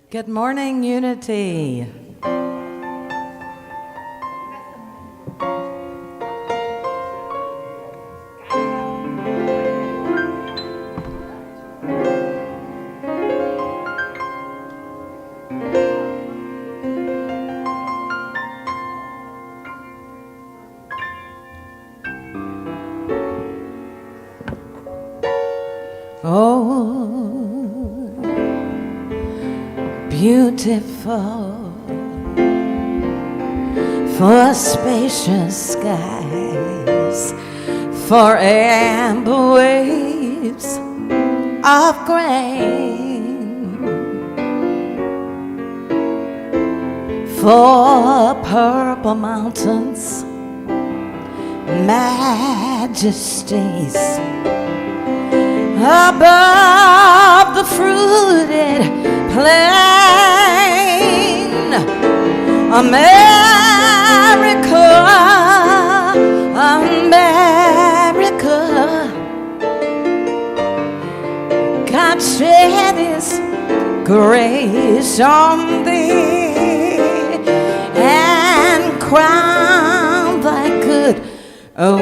Good morning, Unity. Oh, beautiful for spacious skies, for amber waves of grain, for purple mountains, majesties above the fruited plain. America, America, God shed His grace on thee and crowned thy good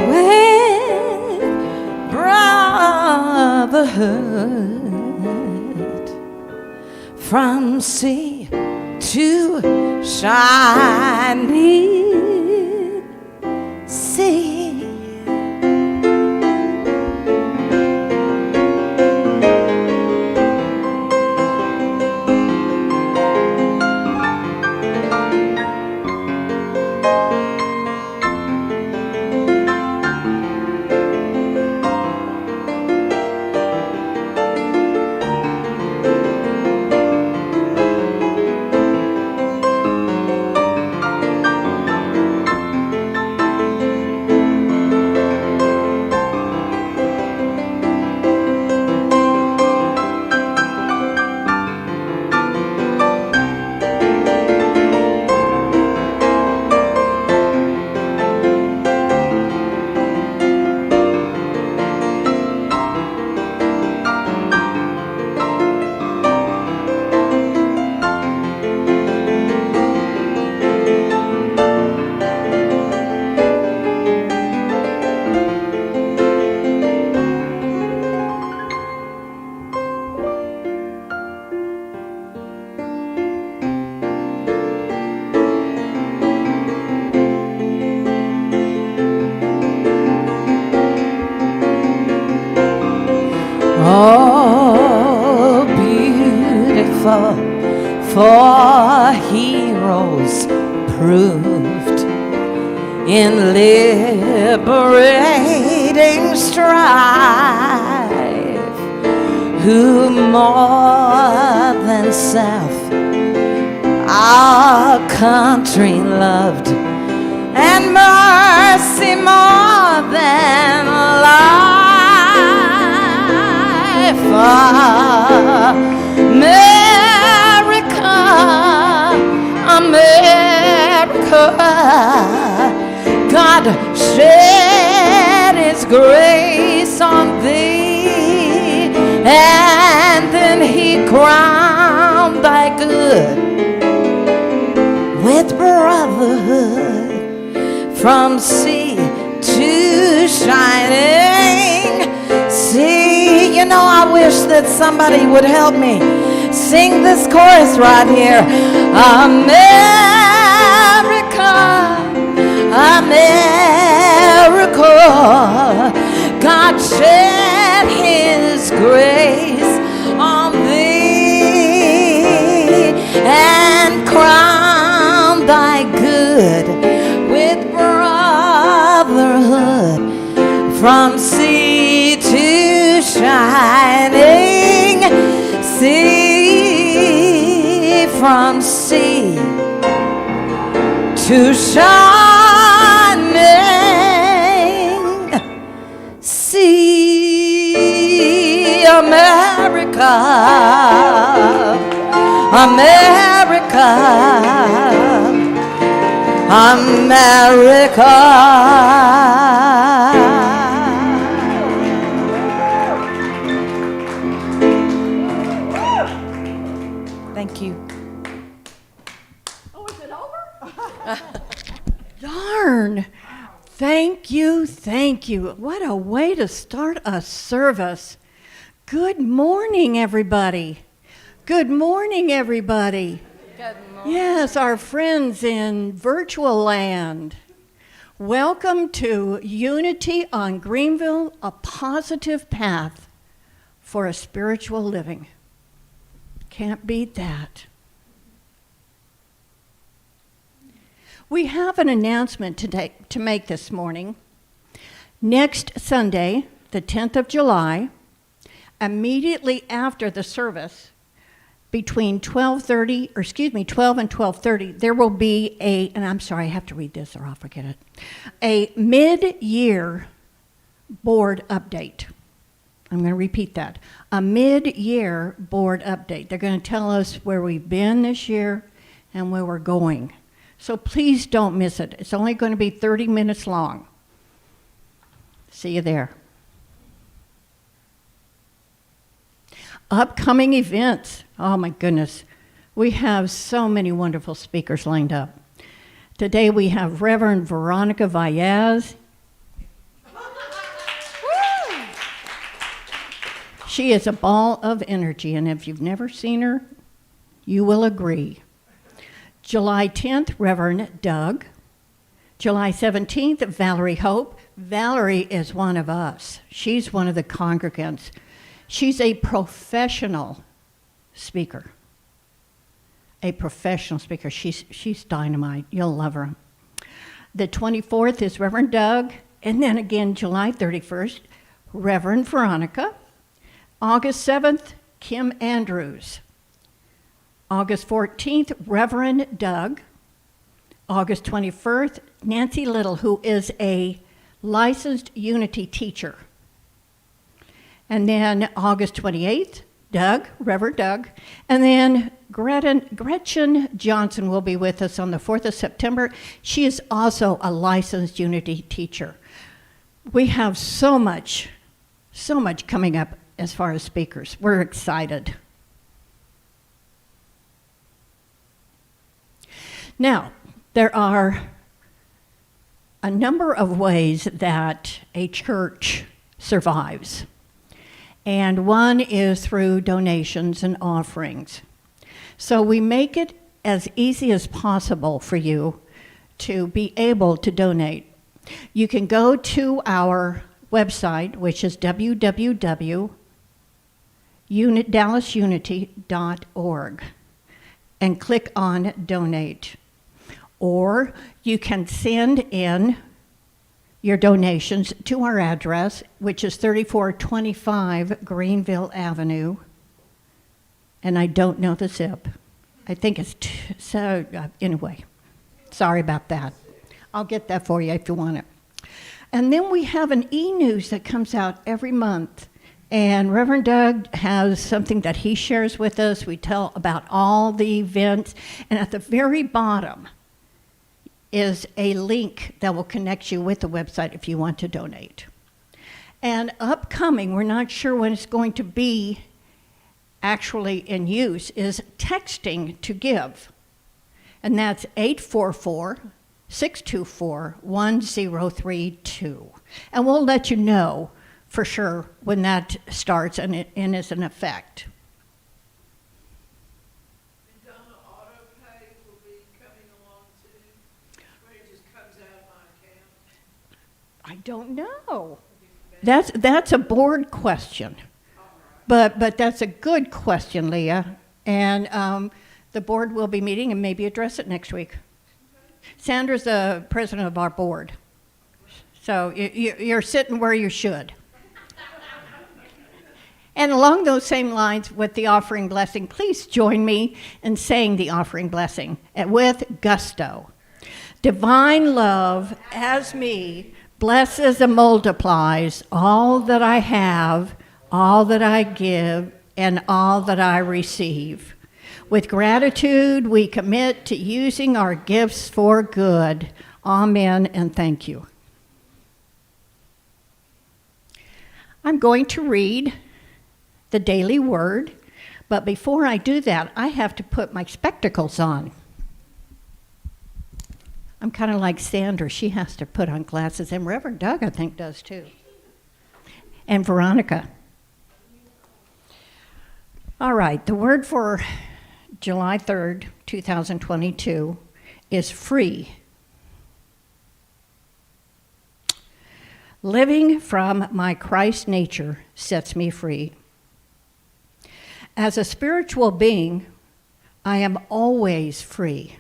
with brotherhood from sea to shining sea. Oh, beautiful for heroes proved in liberating strife, who more than self our country loved, and mercy more than life. America, America, God shed His grace on thee, and then He crowned thy good with brotherhood from sea to shining sea. You know, I wish that somebody would help me sing this chorus right here. America, America, God shed His grace on thee and crowned thy good with brotherhood from sea to shining sea, from sea to shining sea. America, America, America. Thank you. Thank you, thank you. What a way to start a service. Good morning, everybody. Good morning, everybody. Good morning. Yes, our friends in virtual land. Welcome to Unity on Greenville, a positive path for a spiritual living. Can't beat that. We have an announcement to make this morning. Next Sunday, the 10th of July, immediately after the service, between 12 and 12:30, there will be and I'm sorry, I have to read this or I'll forget it, a mid-year board update. I'm going to repeat that. A mid-year board update. They're going to tell us where we've been this year and where we're going. So please don't miss it. It's only going to be 30 minutes long. See you there. Upcoming events. Oh my goodness. We have so many wonderful speakers lined up. Today we have Reverend Veronica Valles. She is a ball of energy, and if you've never seen her, you will agree. July 10th, Reverend Doug. July 17th, Valerie Hope. Valerie is one of us. She's one of the congregants. She's a professional speaker. A professional speaker. She's dynamite. You'll love her. The 24th is Reverend Doug. And then again, July 31st, Reverend Veronica. August 7th, Kim Andrews. August 14th, Reverend Doug. August 21st, Nancy Little, who is a licensed Unity teacher. And then August 28th, Reverend Doug. And then Gretchen Johnson will be with us on the 4th of September. She is also a licensed Unity teacher. We have so much coming up as far as speakers. We're excited. Now, there are a number of ways that a church survives. And one is through donations and offerings. So we make it as easy as possible for you to be able to donate. You can go to our website, which is www.dallasunity.org, and click on Donate. Or you can send in your donations to our address, which is 3425 Greenville Avenue. And I don't know the zip. I think it's, anyway, sorry about that. I'll get that for you if you want it. And then we have an e-news that comes out every month. And Reverend Doug has something that he shares with us. We tell about all the events. And at the very bottom is a link that will connect you with the website if you want to donate. And upcoming, we're not sure when it's going to be actually in use, is texting to give. And that's 844-624-1032. And we'll let you know for sure when that starts and is in effect. I don't know. That's a board question. But that's a good question, Leah. And the board will be meeting and maybe address it next week. Sandra's the president of our board. So you're sitting where you should. And along those same lines with the offering blessing, please join me in saying the offering blessing with gusto. Divine love as me blesses and multiplies all that I have, all that I give, and all that I receive. With gratitude, we commit to using our gifts for good. Amen and thank you. I'm going to read the daily word, but before I do that, I have to put my spectacles on. I'm kind of like Sandra. She has to put on glasses, and Reverend Doug, I think, does too. And Veronica. All right, the word for July 3rd, 2022 is free. Living from my Christ nature sets me free. As a spiritual being, I am always free.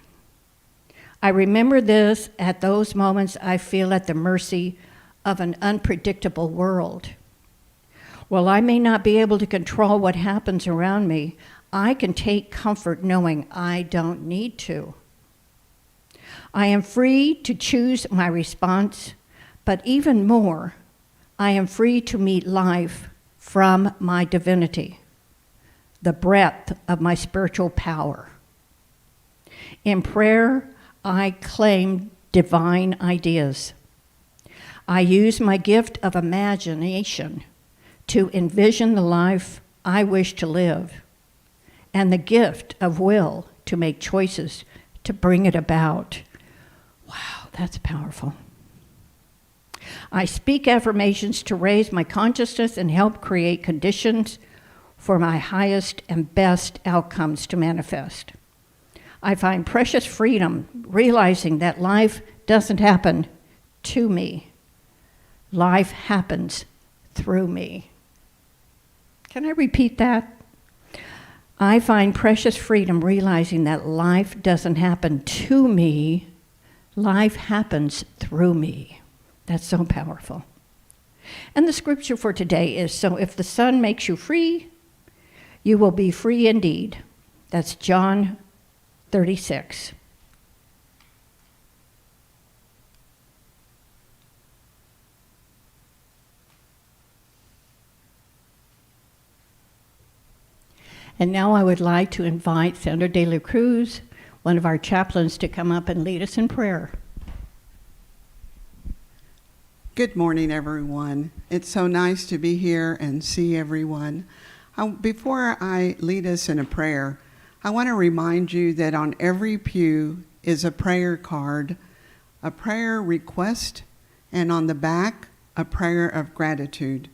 I remember this at those moments I feel at the mercy of an unpredictable world. While I may not be able to control what happens around me, I can take comfort knowing I don't need to. I am free to choose my response, but even more, I am free to meet life from my divinity, the breadth of my spiritual power. In prayer, I claim divine ideas. I use my gift of imagination to envision the life I wish to live, and the gift of will to make choices to bring it about. Wow, that's powerful. I speak affirmations to raise my consciousness and help create conditions for my highest and best outcomes to manifest. I find precious freedom realizing that life doesn't happen to me. Life happens through me. Can I repeat that? I find precious freedom realizing that life doesn't happen to me. Life happens through me. That's so powerful. And the scripture for today is, so if the Son makes you free, you will be free indeed. That's John 36. And now I would like to invite Sandra De La Cruz, one of our chaplains, to come up and lead us in prayer. Good morning, everyone. It's so nice to be here and see everyone. Before I lead us in a prayer, I want to remind you that on every pew is a prayer card, a prayer request, and on the back, a prayer of gratitude.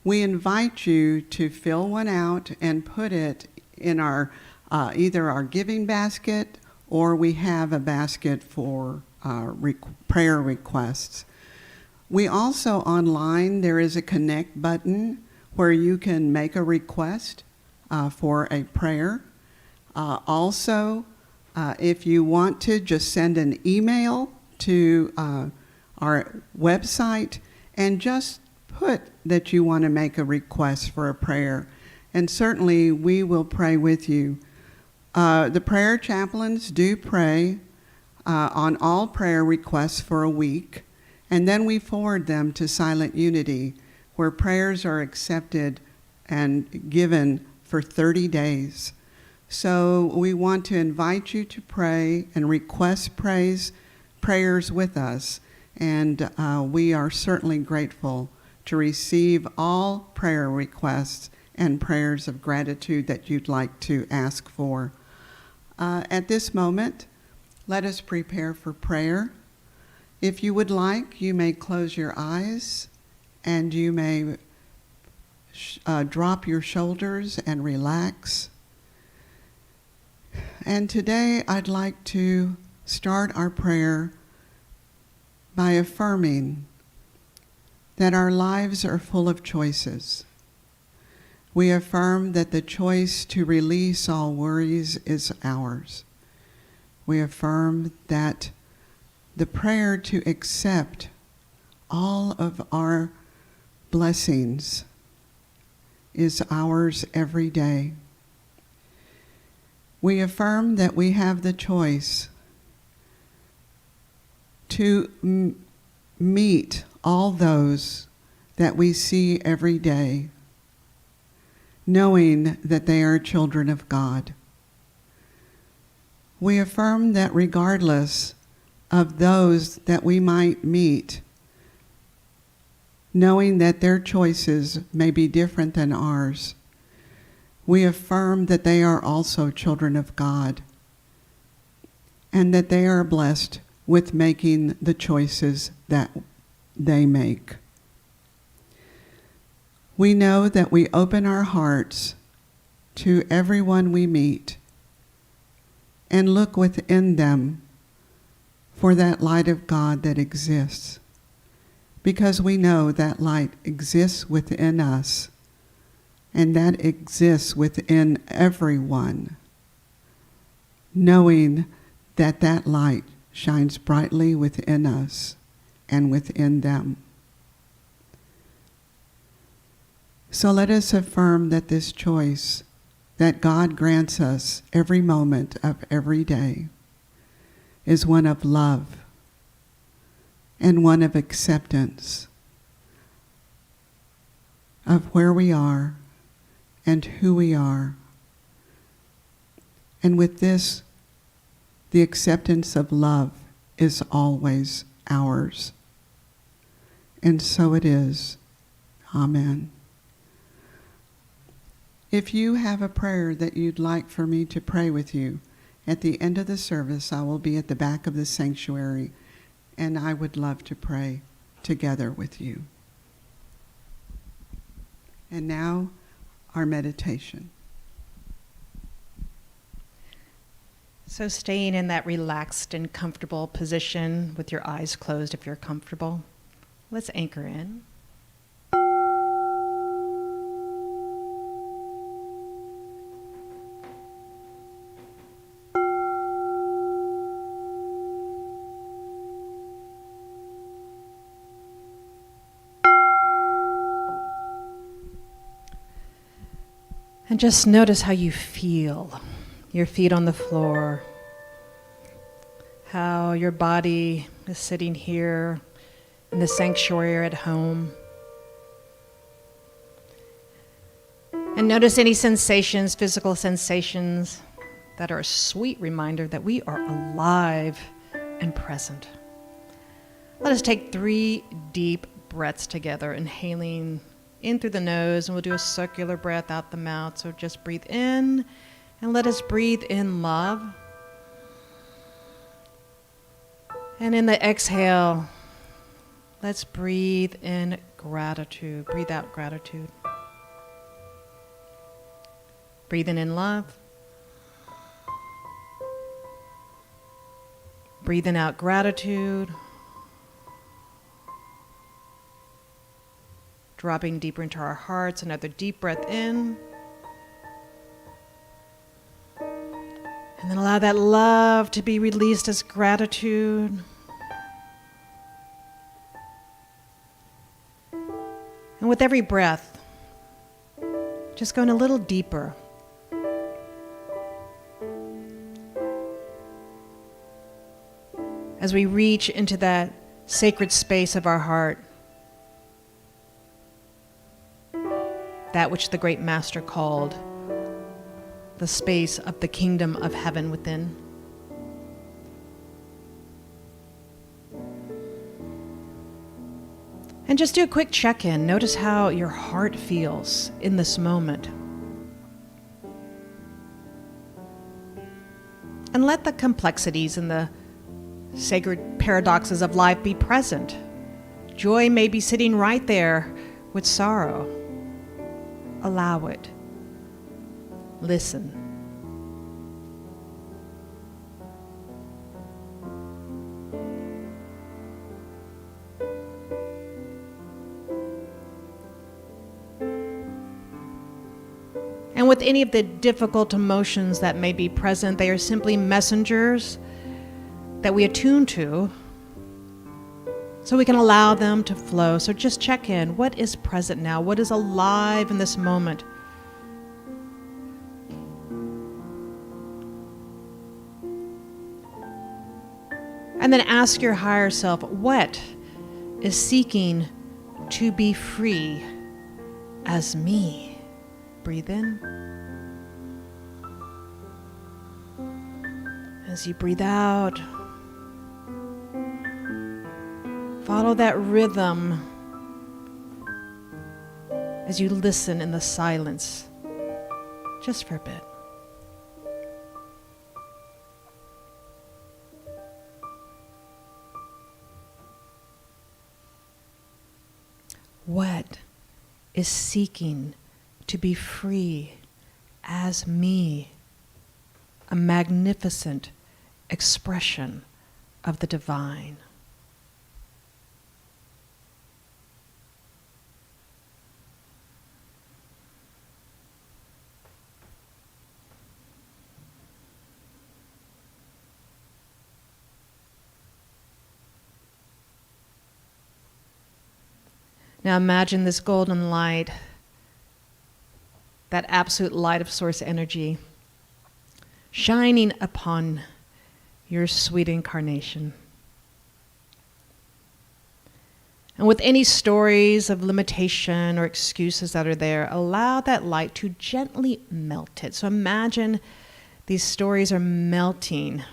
We invite you to fill one out and put it in our either our giving basket, or we have a basket for prayer requests. We also online, there is a connect button where you can make a request for a prayer. Also, if you want to, just send an email to our website and just put that you want to make a request for a prayer. And certainly we will pray with you. The prayer chaplains do pray on all prayer requests for a week, and then we forward them to Silent Unity, where prayers are accepted and given for 30 days. So we want to invite you to pray and request prayers with us, and we are certainly grateful to receive all prayer requests and prayers of gratitude that you'd like to ask for. At this moment, let us prepare for prayer. If you would like, you may close your eyes and you may drop your shoulders and relax. And today I'd like to start our prayer by affirming that our lives are full of choices. We affirm that the choice to release all worries is ours. We affirm that the prayer to accept all of our blessings is ours every day. We affirm that we have the choice to meet all those that we see every day, knowing that they are children of God. We affirm that regardless of those that we might meet, knowing that their choices may be different than ours, we affirm that they are also children of God and that they are blessed with making the choices that they make. We know that we open our hearts to everyone we meet and look within them for that light of God that exists, because we know that light exists within us and that exists within everyone, knowing that that light shines brightly within us and within them. So let us affirm that this choice that God grants us every moment of every day is one of love and one of acceptance of where we are and who we are. And with this, the acceptance of love is always ours. And so it is. Amen. If you have a prayer that you'd like for me to pray with you, at the end of the service, I will be at the back of the sanctuary, and I would love to pray together with you. And now, our meditation. So staying in that relaxed and comfortable position with your eyes closed if you're comfortable. Let's anchor in. And just notice how you feel. Your feet on the floor. How your body is sitting here in the sanctuary at home. And notice any sensations, physical sensations, that are a sweet reminder that we are alive and present. Let us take 3 deep breaths together, inhaling in through the nose, and we'll do a circular breath out the mouth. So just breathe in, and let us breathe in love. And in the exhale, let's breathe in gratitude. Breathe out gratitude. Breathing in love. Breathing out gratitude. Dropping deeper into our hearts. Another deep breath in. And then allow that love to be released as gratitude. And with every breath, just going a little deeper. As we reach into that sacred space of our heart, that which the great master called the space of the kingdom of heaven within. And just do a quick check-in. Notice how your heart feels in this moment. And let the complexities and the sacred paradoxes of life be present. Joy may be sitting right there with sorrow. Allow it. Listen. And with any of the difficult emotions that may be present, they are simply messengers that we attune to so we can allow them to flow. So just check in. What is present now? What is alive in this moment? And then ask your higher self, what is seeking to be free as me? Breathe in. As you breathe out, follow that rhythm as you listen in the silence, just for a bit. What is seeking to be free as me, a magnificent expression of the divine? Now imagine this golden light, that absolute light of source energy, shining upon your sweet incarnation. And with any stories of limitation or excuses that are there, allow that light to gently melt it. So imagine these stories are melting,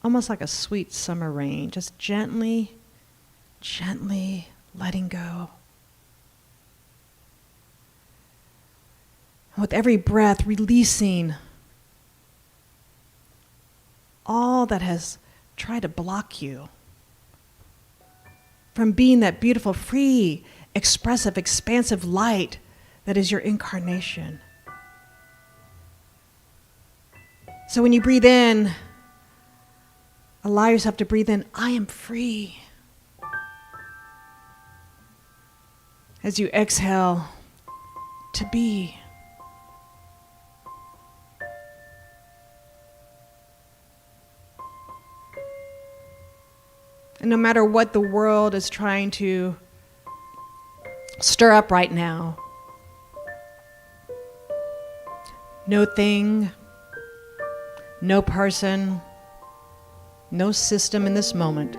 almost like a sweet summer rain, just gently letting go. And with every breath, releasing all that has tried to block you from being that beautiful, free, expressive, expansive light that is your incarnation. So when you breathe in, allow yourself to breathe in, I am free. As you exhale, to be. And no matter what the world is trying to stir up right now, no thing, no person, no system in this moment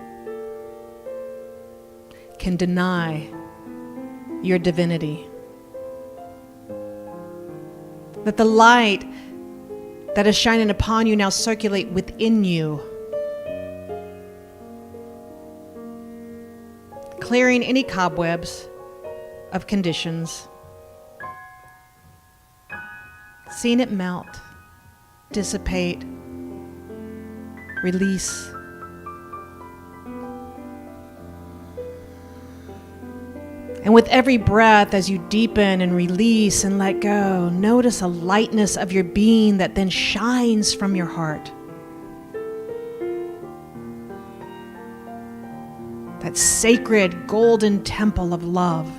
can deny your divinity. Let the light that is shining upon you now circulate within you, clearing any cobwebs of conditions, seeing it melt, dissipate, release. And with every breath, as you deepen and release and let go, notice a lightness of your being that then shines from your heart. That sacred golden temple of love.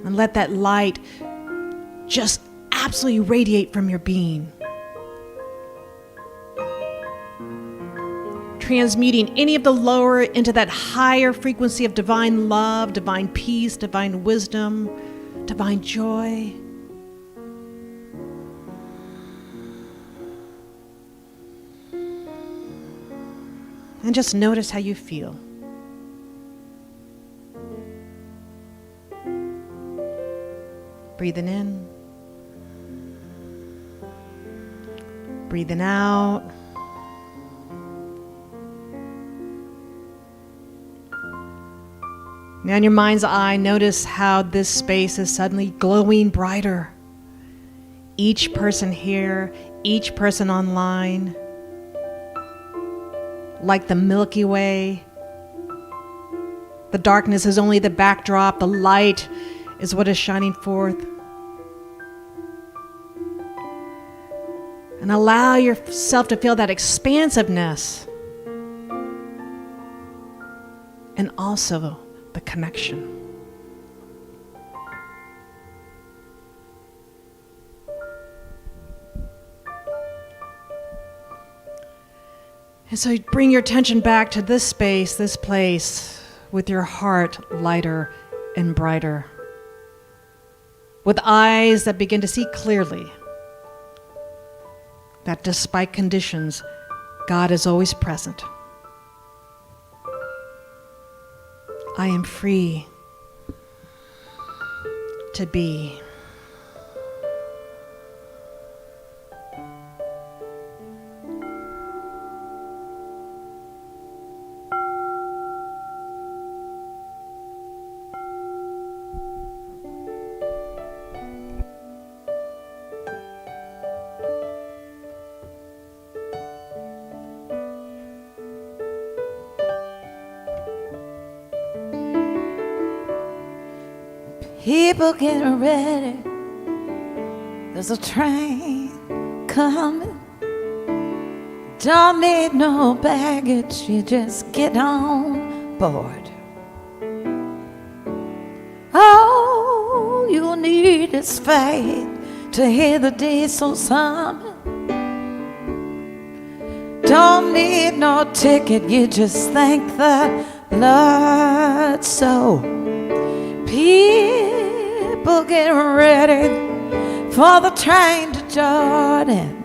And let that light just absolutely radiate from your being. Transmuting any of the lower into that higher frequency of divine love, divine peace, divine wisdom, divine joy. And just notice how you feel. Breathing in, breathing out. Now in your mind's eye, notice how this space is suddenly glowing brighter. Each person here, each person online, like the Milky Way. The darkness is only the backdrop. The light is what is shining forth. And allow yourself to feel that expansiveness. And also the connection. And so you bring your attention back to this space, this place, with your heart lighter and brighter, with eyes that begin to see clearly that despite conditions, God is always present. I am free to be. People getting ready. There's a train coming. Don't need no baggage, you just get on board. All you need is faith to hear the diesel humming. Don't need no ticket, you just thank the Lord. So people get ready for the train to Jordan,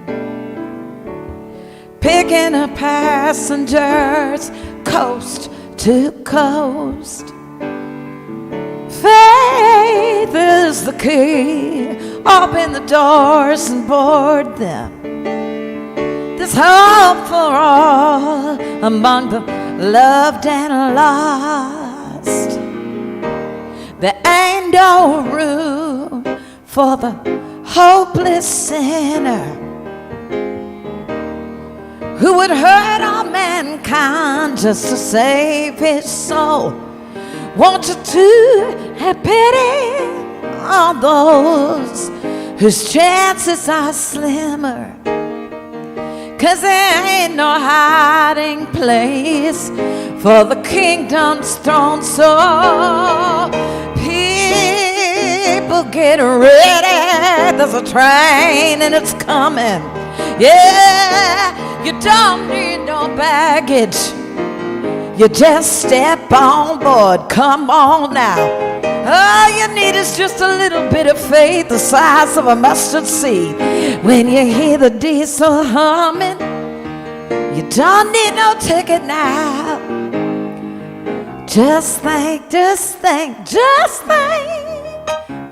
picking up passengers coast to coast. Faith is the key. Open the doors and board them. There's hope for all among the loved and lost. There ain't no room for the hopeless sinner who would hurt all mankind just to save his soul. Want you to have pity on those whose chances are slimmer, 'cause there ain't no hiding place for the kingdom's throne. So people get ready, there's a train and it's coming. Yeah, you don't need no baggage, you just step on board. Come on now. All you need is just a little bit of faith the size of a mustard seed. When you hear the diesel humming, you don't need no ticket now. Just thank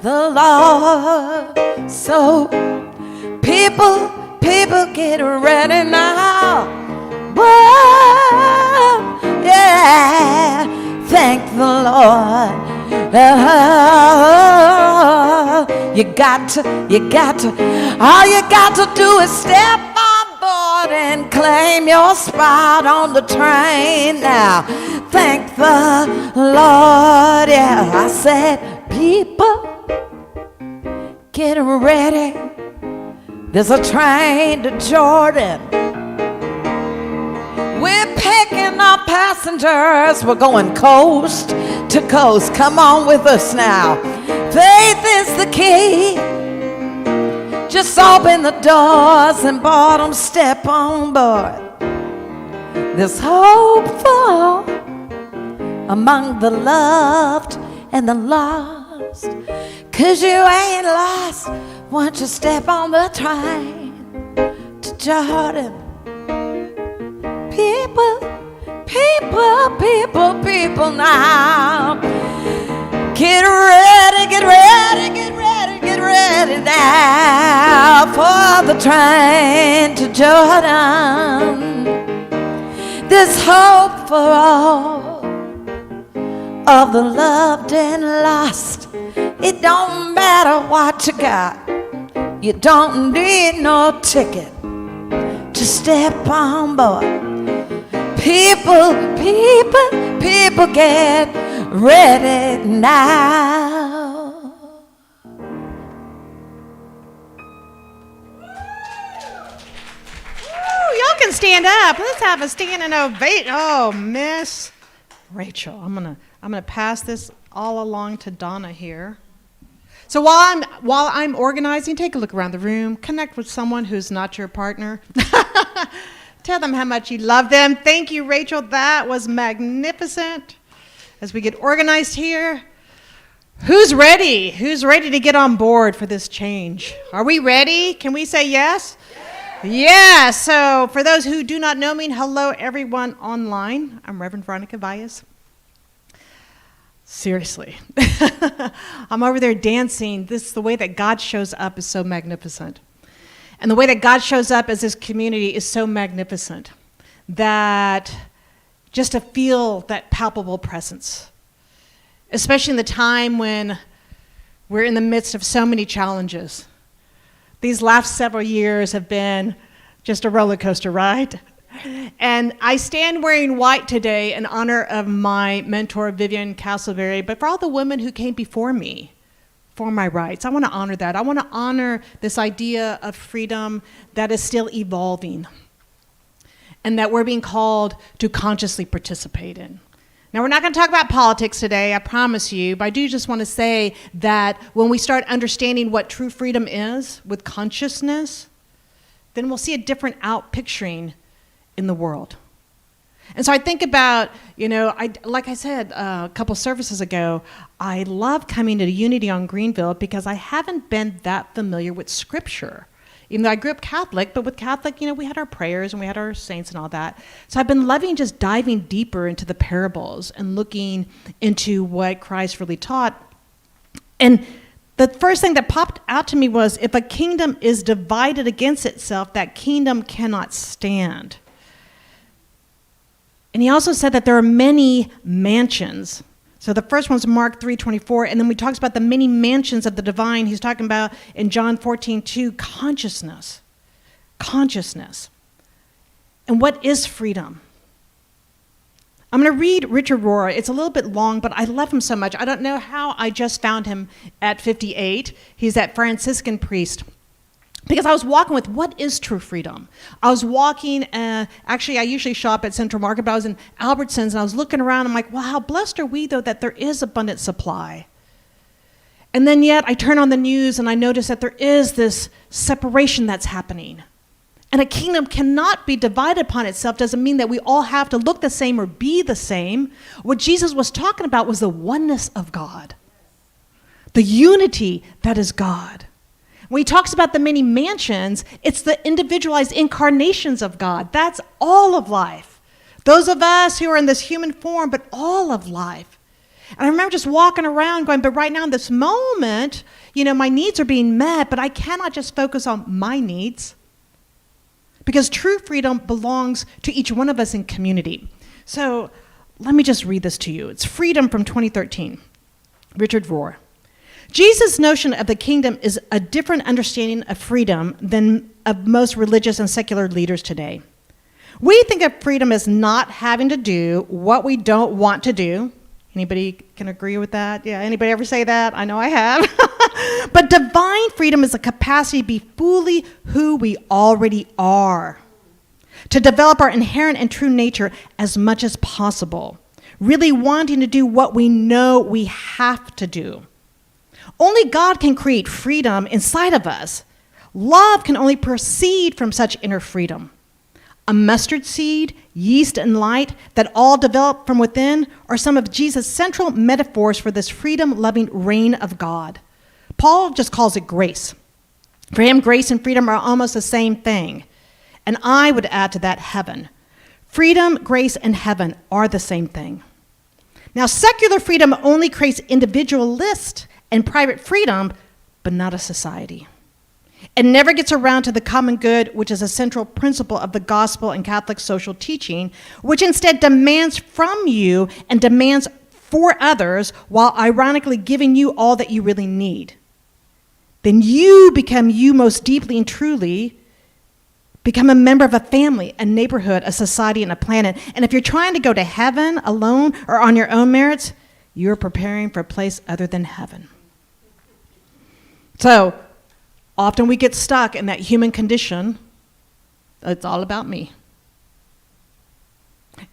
the Lord. So people get ready now. Whoa, yeah, thank the Lord. You got to, all you got to do is step on board and claim your spot on the train now. Thank the Lord, yeah. I said, people, get ready. There's a train to Jordan. We're picking up passengers. We're going coast to coast. Come on with us now. Faith is the key. Just open the doors and bottom step on board. There's hope for all among the loved and the lost. 'Cause you ain't lost once you step on the train to Jordan. People now. Get ready now for the train to Jordan. There's hope for all of the loved and lost. It don't matter what you got. You don't need no ticket to step on board. People get ready now. Woo, y'all can stand up. Let's have a standing ovation. Oh, Miss Rachel, I'm gonna pass this all along to Donna here. So while I'm organizing, take a look around the room, connect with someone who's not your partner. Tell them how much you love them. Thank you, Rachel. That was magnificent. As we get organized here, who's ready? Who's ready to get on board for this change? Are we ready? Can we say yes? Yeah. So for those who do not know me, hello everyone online. I'm Reverend Veronica Valles. Seriously. I'm over there dancing. The way that God shows up is so magnificent. And the way that God shows up as this community is so magnificent that just to feel that palpable presence, especially in the time when we're in the midst of so many challenges. These last several years have been just a roller coaster ride. And I stand wearing white today in honor of my mentor, Vivian Castleberry, but for all the women who came before me, for my rights. I want to honor that. I want to honor this idea of freedom that is still evolving and that we're being called to consciously participate in. Now, we're not going to talk about politics today, I promise you, but I do just want to say that when we start understanding what true freedom is with consciousness, then we'll see a different outpicturing in the world. And so I think about, like I said a couple services ago, I love coming to Unity on Greenville because I haven't been that familiar with Scripture. Even though I grew up Catholic, but with Catholic, we had our prayers and we had our saints and all that. So I've been loving just diving deeper into the parables and looking into what Christ really taught. And the first thing that popped out to me was, if a kingdom is divided against itself, that kingdom cannot stand. And he also said that there are many mansions. So the first one's Mark 3:24, and then we talks about the many mansions of the divine. He's talking about in John 14:2, consciousness. Consciousness. And what is freedom? I'm going to read Richard Rohr. It's a little bit long, but I love him so much. I don't know how I just found him at 58. He's that Franciscan priest. Because I was walking with, what is true freedom? I was walking, actually I usually shop at Central Market, but I was in Albertsons and I was looking around. I'm like, well, how blessed are we though that there is abundant supply? And then yet I turn on the news and I notice that there is this separation that's happening. And a kingdom cannot be divided upon itself. Doesn't mean that we all have to look the same or be the same. What Jesus was talking about was the oneness of God. The unity that is God. When he talks about the many mansions, it's the individualized incarnations of God. That's all of life. Those of us who are in this human form, but all of life. And I remember just walking around going, but right now in this moment, my needs are being met, but I cannot just focus on my needs. Because true freedom belongs to each one of us in community. So let me just read this to you. It's Freedom from 2013, Richard Rohr. Jesus' notion of the kingdom is a different understanding of freedom than of most religious and secular leaders today. We think of freedom as not having to do what we don't want to do. Anybody can agree with that? Yeah, anybody ever say that? I know I have. But divine freedom is a capacity to be fully who we already are, to develop our inherent and true nature as much as possible, really wanting to do what we know we have to do. Only God can create freedom inside of us. Love can only proceed from such inner freedom. A mustard seed, yeast, and light that all develop from within are some of Jesus' central metaphors for this freedom-loving reign of God. Paul just calls it grace. For him, grace and freedom are almost the same thing. And I would add to that heaven. Freedom, grace, and heaven are the same thing. Now, secular freedom only creates individualist and private freedom, but not a society. It never gets around to the common good, which is a central principle of the gospel and Catholic social teaching, which instead demands from you and demands for others while ironically giving you all that you really need. Then you become you most deeply and truly, become a member of a family, a neighborhood, a society, and a planet. And if you're trying to go to heaven alone or on your own merits, you're preparing for a place other than heaven. So, often we get stuck in that human condition. It's all about me.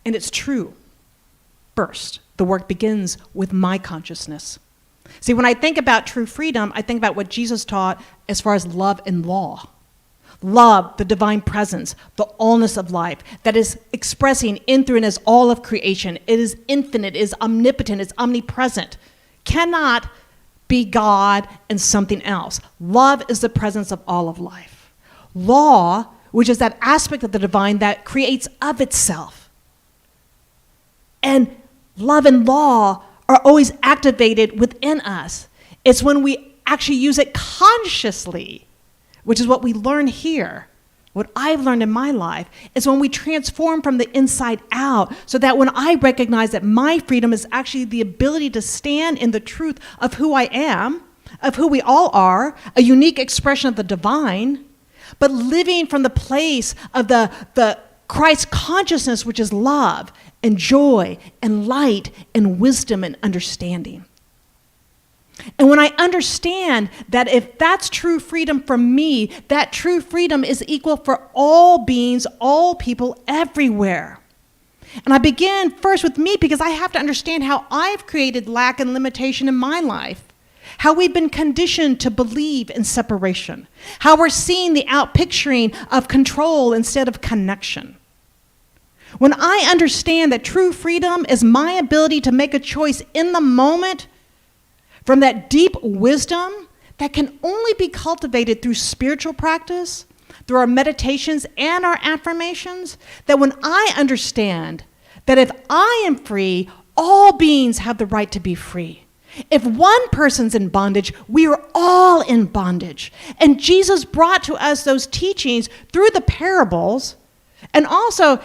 And it's true. First, the work begins with my consciousness. See, when I think about true freedom, I think about what Jesus taught as far as love and law. Love, the divine presence, the allness of life that is expressing in, through, and as all of creation. It is infinite, it is omnipotent, it's omnipresent. Cannot be God and something else. Love is the presence of all of life. Law, which is that aspect of the divine that creates of itself. And love and law are always activated within us. It's when we actually use it consciously, which is what we learn here. What I've learned in my life is when we transform from the inside out, so that when I recognize that my freedom is actually the ability to stand in the truth of who I am, of who we all are, a unique expression of the divine, but living from the place of the Christ consciousness, which is love and joy and light and wisdom and understanding. And when I understand that if that's true freedom for me, that true freedom is equal for all beings, all people, everywhere. And I begin first with me because I have to understand how I've created lack and limitation in my life, how we've been conditioned to believe in separation, how we're seeing the outpicturing of control instead of connection. When I understand that true freedom is my ability to make a choice in the moment from that deep wisdom that can only be cultivated through spiritual practice, through our meditations and our affirmations, that when I understand that if I am free, all beings have the right to be free. If one person's in bondage, we are all in bondage. And Jesus brought to us those teachings through the parables, and also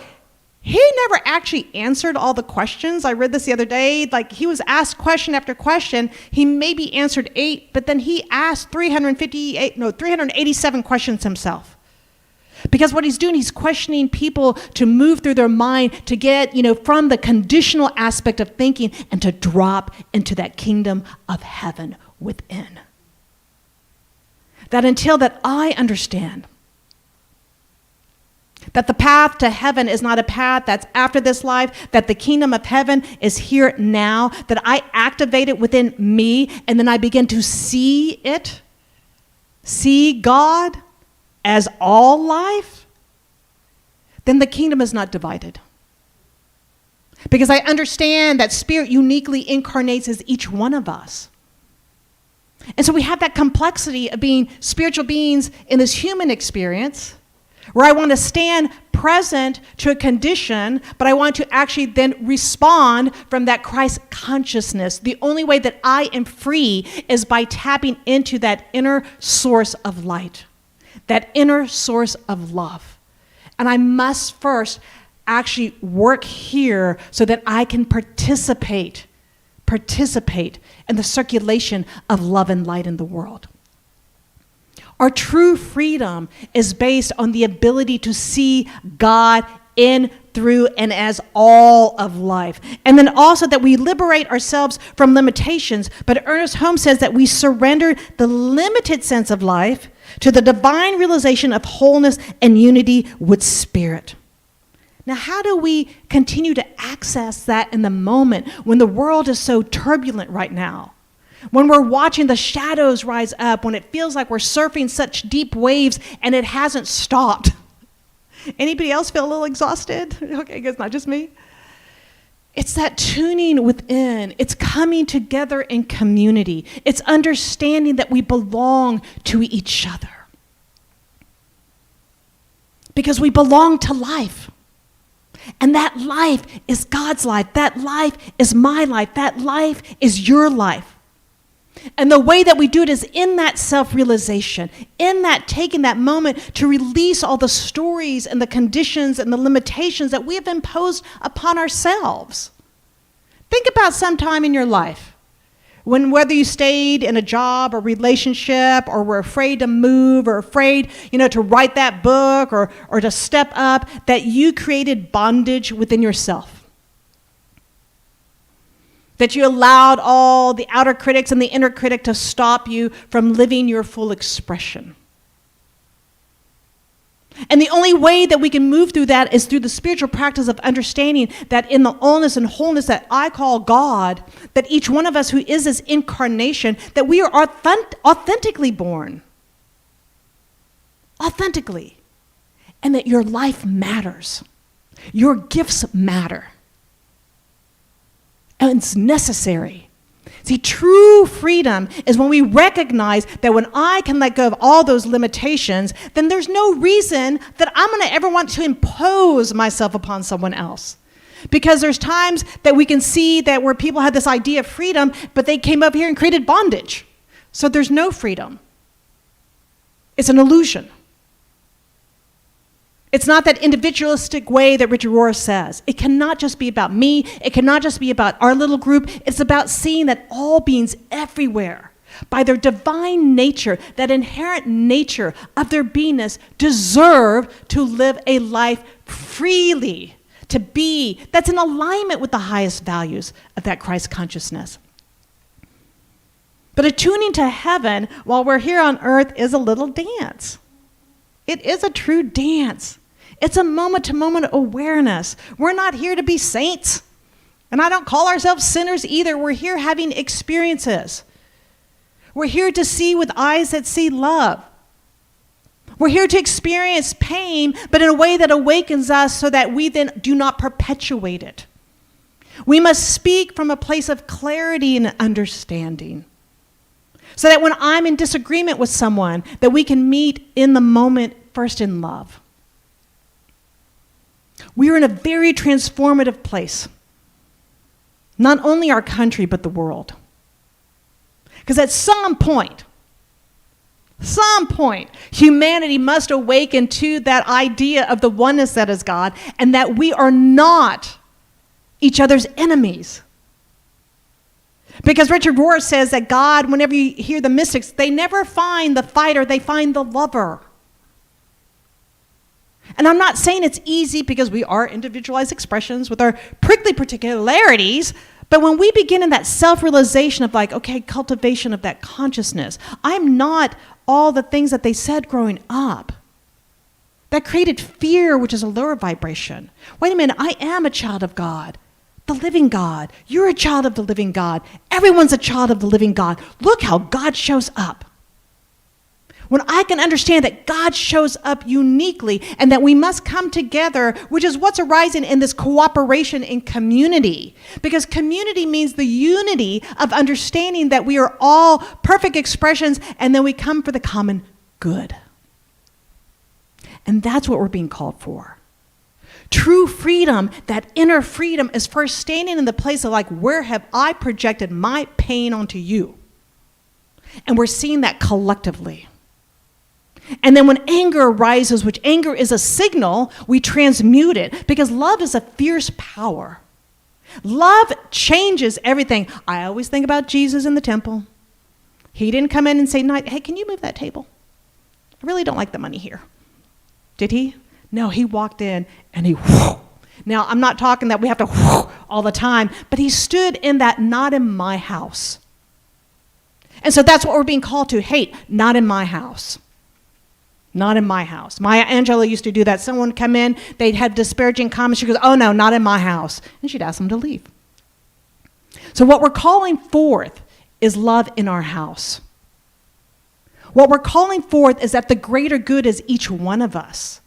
he never actually answered all the questions. I read this the other day. Like, he was asked question after question. He maybe answered 8, but then he asked 387 questions himself. Because what he's doing, he's questioning people to move through their mind to get, from the conditional aspect of thinking and to drop into that kingdom of heaven within. That until that I understand that the path to heaven is not a path that's after this life, that the kingdom of heaven is here now, that I activate it within me, and then I begin to see it, see God as all life, then the kingdom is not divided. Because I understand that spirit uniquely incarnates as each one of us. And so we have that complexity of being spiritual beings in this human experience, where I want to stand present to a condition, but I want to actually then respond from that Christ consciousness. The only way that I am free is by tapping into that inner source of light, that inner source of love. And I must first actually work here so that I can participate in the circulation of love and light in the world. Our true freedom is based on the ability to see God in, through, and as all of life. And then also that we liberate ourselves from limitations. But Ernest Holmes says that we surrender the limited sense of life to the divine realization of wholeness and unity with spirit. Now, how do we continue to access that in the moment when the world is so turbulent right now? When we're watching the shadows rise up, when it feels like we're surfing such deep waves and it hasn't stopped. Anybody else feel a little exhausted? Okay, it's not just me. It's that tuning within. It's coming together in community. It's understanding that we belong to each other. Because we belong to life. And that life is God's life. That life is my life. That life is your life. And the way that we do it is in that self-realization, in that taking that moment to release all the stories and the conditions and the limitations that we have imposed upon ourselves. Think about some time in your life when whether you stayed in a job or relationship or were afraid to move or afraid, to write that book or to step up, that you created bondage within yourself. That you allowed all the outer critics and the inner critic to stop you from living your full expression. And the only way that we can move through that is through the spiritual practice of understanding that in the allness and wholeness that I call God, that each one of us who is this incarnation, that we are authentically born. Authentically. And that your life matters. Your gifts matter. And it's necessary. See, true freedom is when we recognize that when I can let go of all those limitations, then there's no reason that I'm going to ever want to impose myself upon someone else. Because there's times that we can see that where people had this idea of freedom, but they came up here and created bondage. So there's no freedom. It's an illusion. It's not that individualistic way that Richard Rohr says. It cannot just be about me. It cannot just be about our little group. It's about seeing that all beings everywhere, by their divine nature, that inherent nature of their beingness, deserve to live a life freely, to be, that's in alignment with the highest values of that Christ consciousness. But attuning to heaven while we're here on earth is a little dance. It is a true dance. It's a moment-to-moment awareness. We're not here to be saints. And I don't call ourselves sinners either. We're here having experiences. We're here to see with eyes that see love. We're here to experience pain, but in a way that awakens us so that we then do not perpetuate it. We must speak from a place of clarity and understanding, so that when I'm in disagreement with someone, that we can meet in the moment first in love. We are in a very transformative place. Not only our country, but the world. Because at some point, humanity must awaken to that idea of the oneness that is God, and that we are not each other's enemies. Because Richard Rohr says that God, whenever you hear the mystics, they never find the fighter, they find the lover. And I'm not saying it's easy, because we are individualized expressions with our prickly particularities, but when we begin in that self-realization of like, okay, cultivation of that consciousness, I'm not all the things that they said growing up. That created fear, which is a lower vibration. Wait a minute, I am a child of God, the living God. You're a child of the living God. Everyone's a child of the living God. Look how God shows up. When I can understand that God shows up uniquely and that we must come together, which is what's arising in this cooperation in community. Because community means the unity of understanding that we are all perfect expressions, and then we come for the common good. And that's what we're being called for. True freedom, that inner freedom, is first standing in the place of like, where have I projected my pain onto you? And we're seeing that collectively. And then when anger arises, which anger is a signal, we transmute it, because love is a fierce power. Love changes everything. I always think about Jesus in the temple. He didn't come in and say, hey, can you move that table? I really don't like the money here. Did he? No, he walked in and he whoo. Now, I'm not talking that we have to whoo all the time, but he stood in that not in my house. And so that's what we're being called to. Hey, not in my house. Not in my house. Maya Angelou used to do that. Someone would come in, they'd have disparaging comments. She goes, oh no, not in my house. And she'd ask them to leave. So what we're calling forth is love in our house. What we're calling forth is that the greater good is each one of us.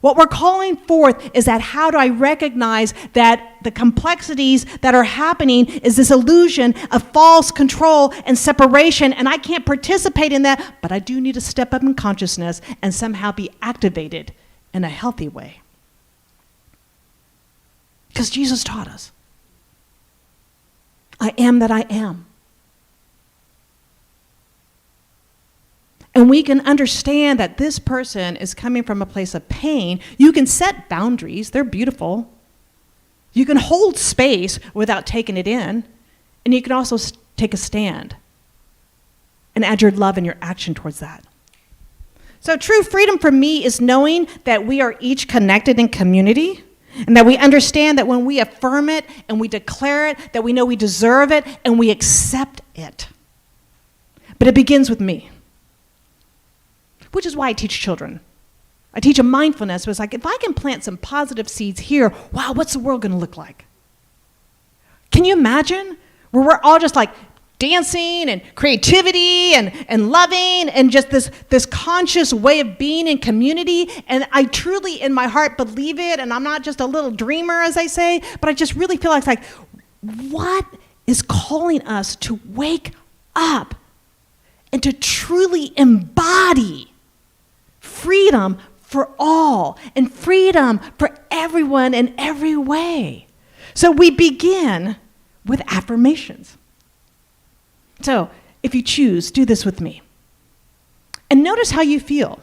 What we're calling forth is that how do I recognize that the complexities that are happening is this illusion of false control and separation, and I can't participate in that, but I do need to step up in consciousness and somehow be activated in a healthy way. Because Jesus taught us, I am that I am. And we can understand that this person is coming from a place of pain. You can set boundaries. They're beautiful. You can hold space without taking it in. And you can also take a stand and add your love and your action towards that. So true freedom for me is knowing that we are each connected in community, and that we understand that when we affirm it and we declare it, that we know we deserve it and we accept it. But it begins with me. Which is why I teach children. I teach a mindfulness, but it's like, if I can plant some positive seeds here, wow, what's the world gonna look like? Can you imagine? Where we're all just like dancing and creativity and loving and just this conscious way of being in community. And I truly, in my heart, believe it, and I'm not just a little dreamer, as I say, but I just really feel like what is calling us to wake up and to truly embody freedom for all and freedom for everyone in every way. So we begin with affirmations. So if you choose, do this with me. And notice how you feel.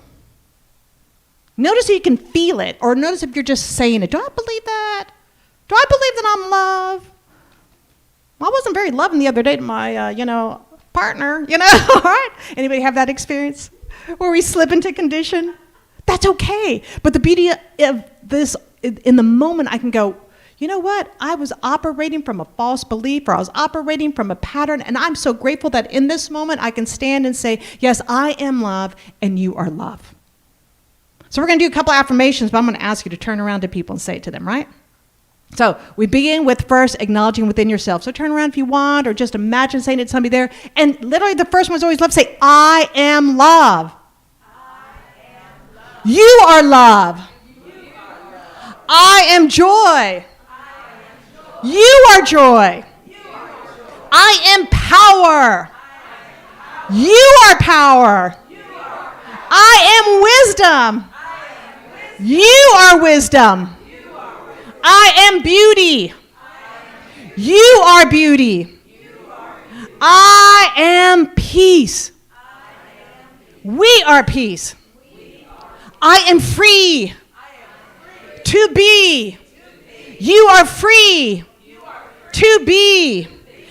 Notice if you can feel it, or notice if you're just saying it. Do I believe that? Do I believe that I'm loved? I wasn't very loving the other day to my, partner, all right? Anybody have that experience where we slip into condition? That's okay. But the beauty of this, in the moment, I can go, you know what? I was operating from a false belief, or I was operating from a pattern, and I'm so grateful that in this moment I can stand and say, yes, I am love, and you are love. So we're going to do a couple affirmations, but I'm going to ask you to turn around to people and say it to them, right? So we begin with first acknowledging within yourself. So turn around if you want, or just imagine saying it to somebody there. And literally the first one's always love. Say, I am love. I am love. You are love. I am joy. You are joy. I am power. You are power. I am wisdom. You are wisdom. I am beauty. You are beauty. I am peace. We are peace. I am free to be. You are free to be.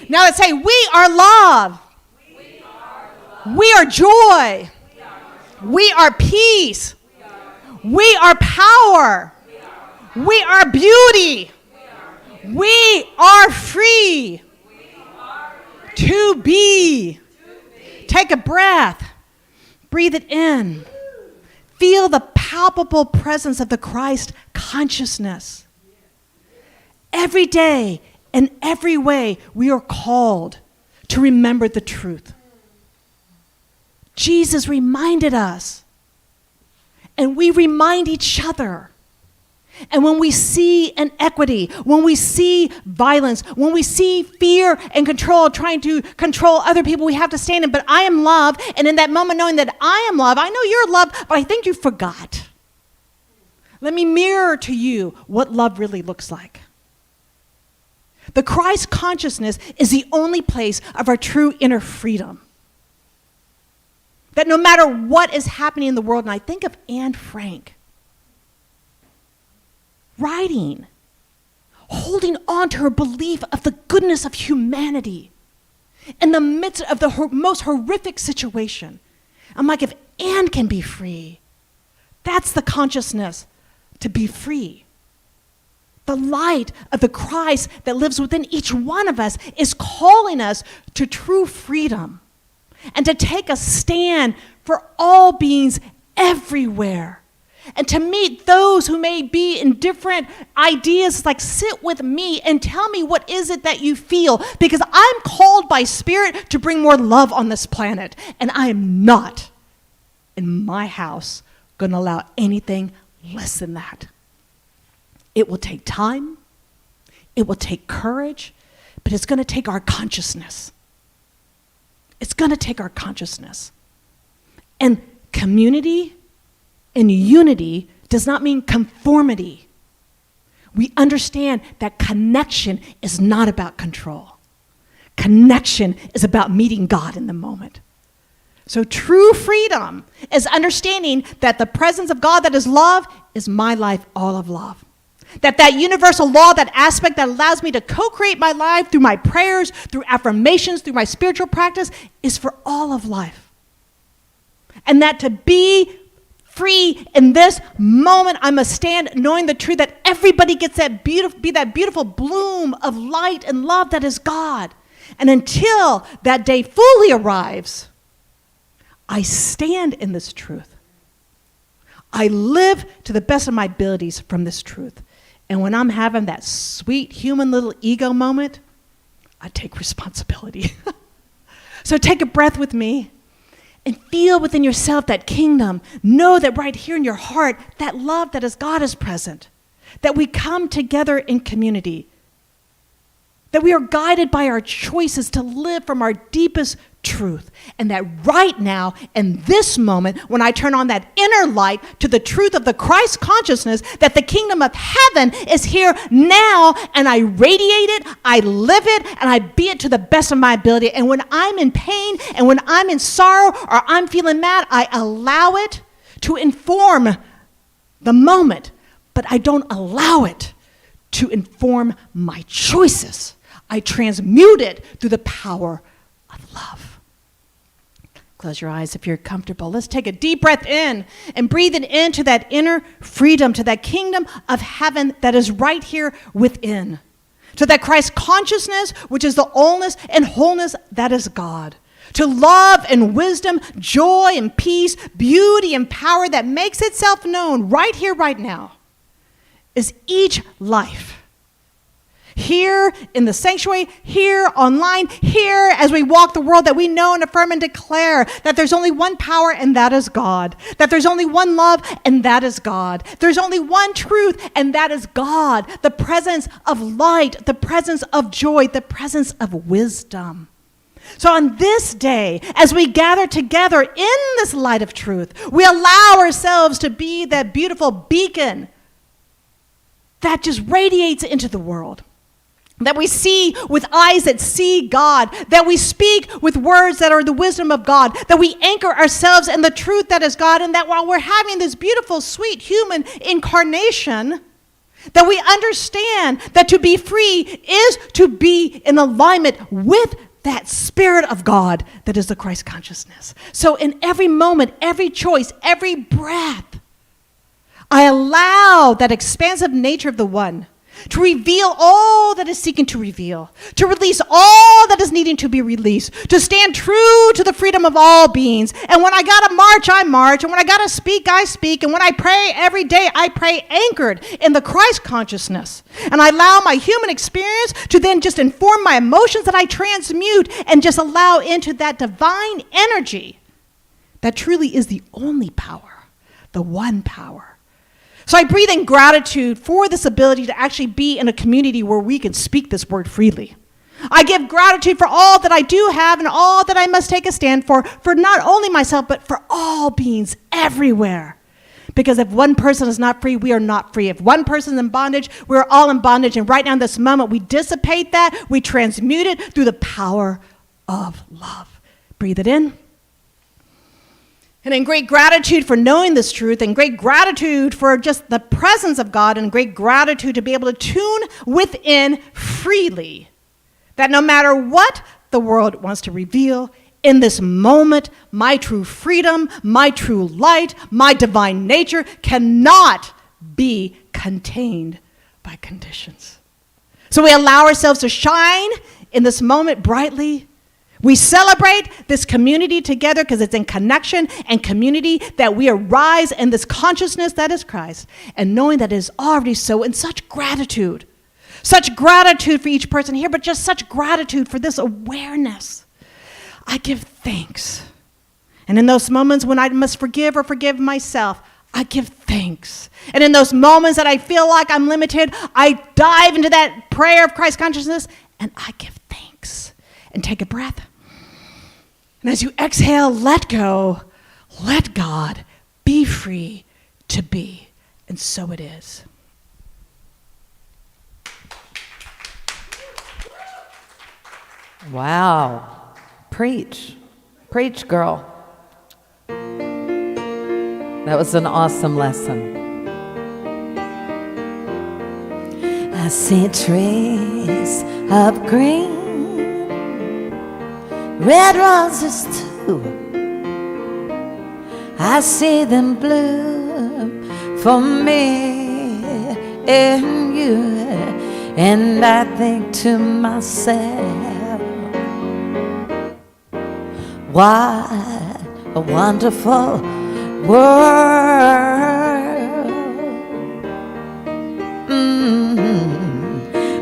Now let's say, we are love. We are joy. We are peace. We are power. We are beauty. We are free to be. Take a breath. Breathe it in. Feel the palpable presence of the Christ consciousness. Every day, in every way, we are called to remember the truth. Jesus reminded us, and we remind each other. And when we see inequity, when we see violence, when we see fear and control, trying to control other people, we have to stand in. But I am love, and in that moment, knowing that I am love, I know you're love, but I think you forgot. Let me mirror to you what love really looks like. The Christ consciousness is the only place of our true inner freedom. That no matter what is happening in the world, and I think of Anne Frank, writing, holding on to her belief of the goodness of humanity in the midst of the most horrific situation. I'm like, if Anne can be free, that's the consciousness to be free. The light of the Christ that lives within each one of us is calling us to true freedom and to take a stand for all beings everywhere. And to meet those who may be in different ideas, like sit with me and tell me what is it that you feel, because I'm called by Spirit to bring more love on this planet, and I am not in my house going to allow anything less than that. It will take time, it will take courage, but it's going to take our consciousness. It's going to take our consciousness. And community and unity does not mean conformity. We understand that connection is not about control. Connection is about meeting God in the moment. So true freedom is understanding that the presence of God that is love is my life, all of love. That universal law, that aspect that allows me to co-create my life through my prayers, through affirmations, through my spiritual practice, is for all of life. And that to be free in this moment, I must stand knowing the truth that everybody gets that beautiful bloom of light and love that is God. And until that day fully arrives, I stand in this truth. I live to the best of my abilities from this truth. And when I'm having that sweet human little ego moment, I take responsibility. So take a breath with me and feel within yourself that kingdom. Know that right here in your heart, that love that is God is present. That we come together in community. That we are guided by our choices to live from our deepest truth. And that right now, in this moment, when I turn on that inner light to the truth of the Christ consciousness, that the kingdom of heaven is here now, and I radiate it, I live it, and I be it to the best of my ability. And when I'm in pain, and when I'm in sorrow, or I'm feeling mad, I allow it to inform the moment, but I don't allow it to inform my choices. I transmute it through the power of love. Close your eyes if you're comfortable. Let's take a deep breath in and breathe it into that inner freedom, to that kingdom of heaven that is right here within. To that Christ consciousness, which is the allness and wholeness that is God. To love and wisdom, joy and peace, beauty and power that makes itself known right here, right now, is each life. Here in the sanctuary, here online, here as we walk the world, that we know and affirm and declare that there's only one power, and that is God. That there's only one love, and that is God. There's only one truth, and that is God. The presence of light, the presence of joy, the presence of wisdom. So on this day, as we gather together in this light of truth, we allow ourselves to be that beautiful beacon that just radiates into the world. That we see with eyes that see God, that we speak with words that are the wisdom of God, that we anchor ourselves in the truth that is God, and that while we're having this beautiful, sweet human incarnation, that we understand that to be free is to be in alignment with that Spirit of God that is the Christ consciousness. So in every moment, every choice, every breath, I allow that expansive nature of the One to reveal all that is seeking to reveal, to release all that is needing to be released, to stand true to the freedom of all beings. And when I gotta march, I march. And when I gotta speak, I speak. And when I pray every day, I pray anchored in the Christ consciousness. And I allow my human experience to then just inform my emotions that I transmute and just allow into that divine energy that truly is the only power, the one power. So I breathe in gratitude for this ability to actually be in a community where we can speak this word freely. I give gratitude for all that I do have and all that I must take a stand for not only myself, but for all beings everywhere. Because if one person is not free, we are not free. If one person is in bondage, we're all in bondage. And right now in this moment, we dissipate that, we transmute it through the power of love. Breathe it in. And in great gratitude for knowing this truth, and great gratitude for just the presence of God, and great gratitude to be able to tune within freely, that no matter what the world wants to reveal, in this moment, my true freedom, my true light, my divine nature cannot be contained by conditions. So we allow ourselves to shine in this moment brightly. We celebrate this community together because it's in connection and community that we arise in this consciousness that is Christ, and knowing that it is already so, in such gratitude for each person here, but just such gratitude for this awareness. I give thanks. And in those moments when I must forgive or forgive myself, I give thanks. And in those moments that I feel like I'm limited, I dive into that prayer of Christ consciousness and I give thanks. And take a breath. And as you exhale, let go, let God, be free to be. And so it is. Wow. Preach. Preach, girl. That was an awesome lesson. I see trees of green, red roses too. I see them bloom for me and you. And I think to myself, what a wonderful world.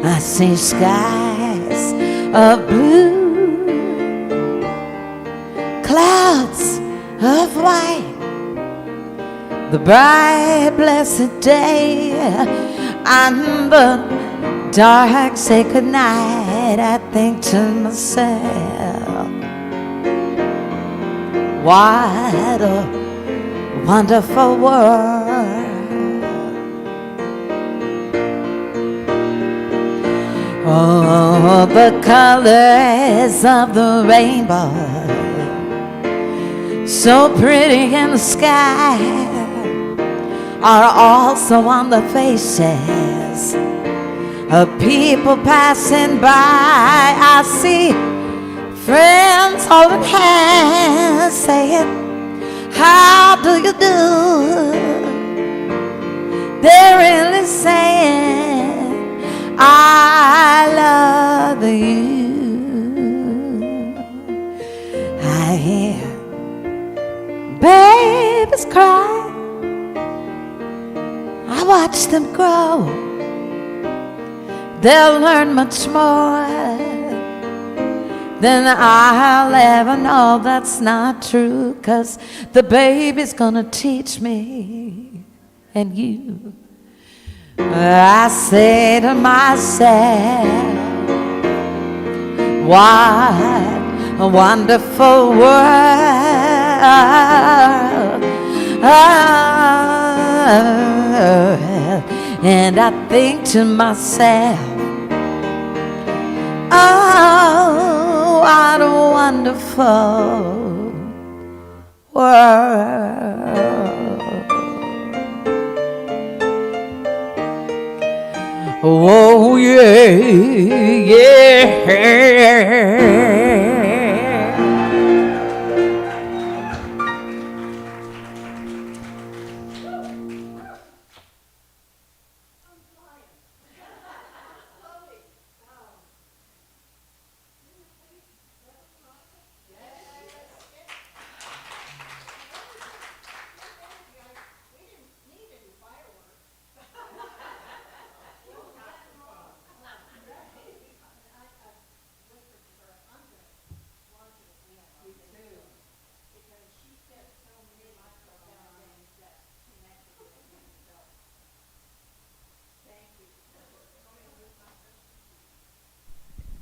I see skies of blue, clouds of white, the bright blessed day, and the dark sacred night. I think to myself, what a wonderful world. Oh, the colors of the rainbow, so pretty in the sky, are also on the faces of people passing by. I see Friends holding hands saying, how do you do? They're really saying, I love you. I hear babies cry. I watch them grow. They'll learn much more than I'll ever know. That's not true, 'cause the baby's gonna teach me and you. I say to myself, what a wonderful world. And I think to myself, oh, what a wonderful world. Oh, yeah, yeah.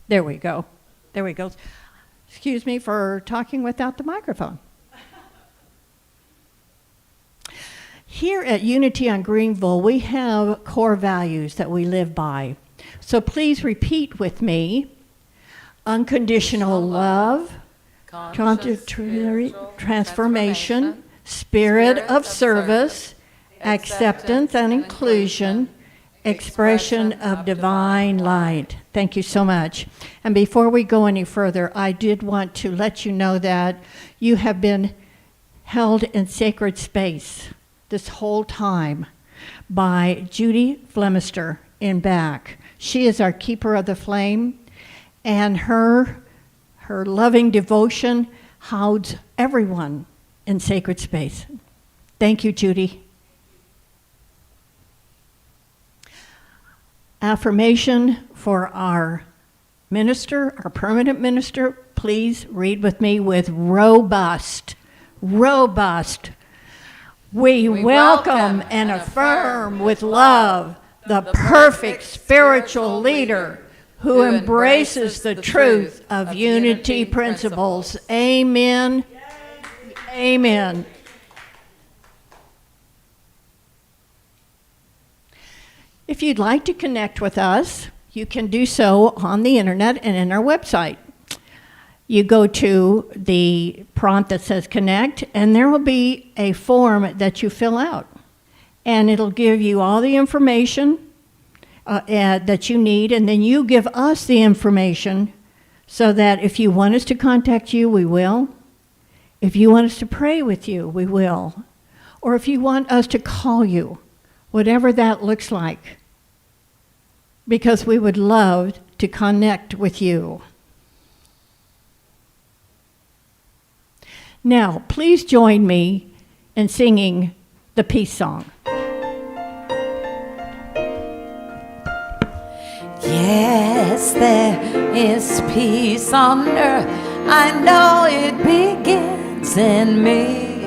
There we go. There we go. Excuse me for talking without the microphone. Here at Unity on Greenville, we have core values that we live by. So please repeat with me. Unconditional love, transformation, spirit of service, acceptance and inclusion, expression of divine light. Thank you so much. And before we go any further, I did want to let you know that you have been held in sacred space this whole time by Judy Flemister in back. She is our keeper of the flame, and her loving devotion houses everyone in sacred space. Thank you, Judy. Affirmation for our minister, our permanent minister. Please read with me with robust. Robust. We welcome and affirm with love the perfect spiritual leader who embraces the truth of unity principles. Amen. Amen. If you'd like to connect with us, you can do so on the internet and in our website. You go to the prompt that says connect, and there will be a form that you fill out. And it'll give you all the information that you need, and then you give us the information so that if you want us to contact you, we will. If you want us to pray with you, we will. Or if you want us to call you, whatever that looks like, because we would love to connect with you. Now, please join me in singing the peace song. Yes, there is peace on earth. I know it begins in me.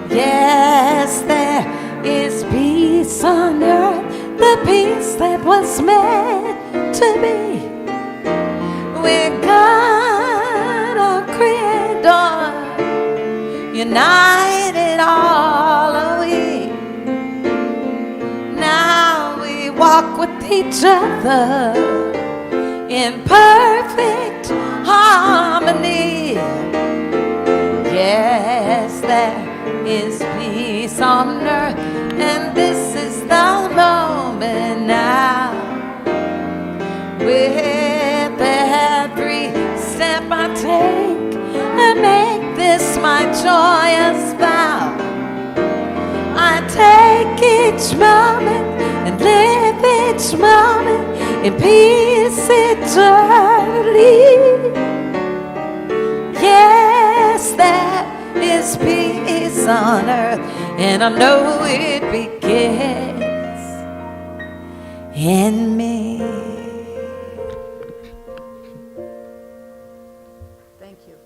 Yes, there is peace on earth, the peace that was meant to be. With God, our Creator, united all are we. Now we walk with each other in perfect harmony. Yes, there is peace on earth, and this is the moment now. With every step my joyous vow. I take each moment and live each moment in peace eternally. Yes, there is peace on earth, and I know it begins in me. Thank you.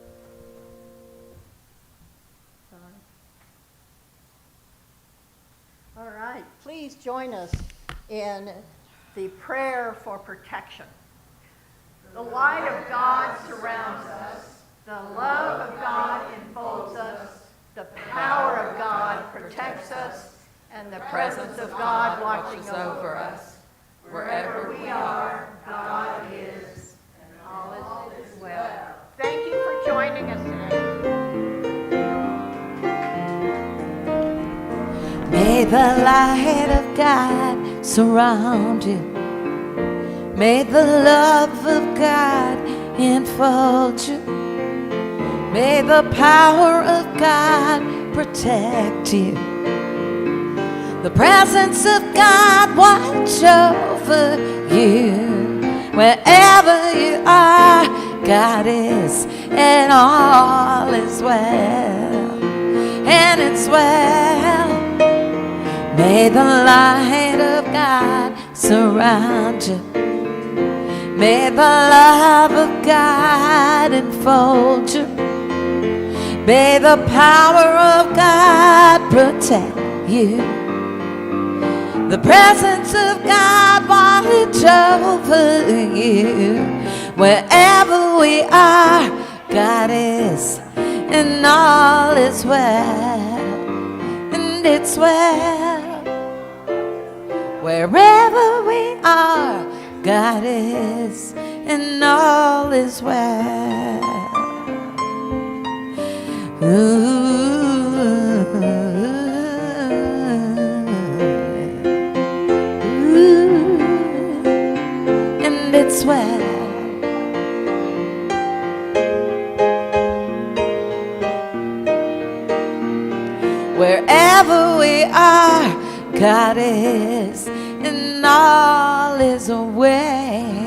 All right, please join us in the prayer for protection. The light of God surrounds us. The love of God enfolds us. The power of God protects us. And the presence of God watches over us. Wherever we are, God is, and all is well. Thank you for joining us today. May the light of God surround you. May the love of God enfold you. May the power of God protect you. The presence of God watch over you. Wherever you are, God is, and all is well. And it's well. May the light of God surround you. May the love of God enfold you. May the power of God protect you. The presence of God watch over you. Wherever we are, God is, and all is well. And it's well. Wherever we are, God is, and all is well. And it's well. Wherever we are, God is, and all is well.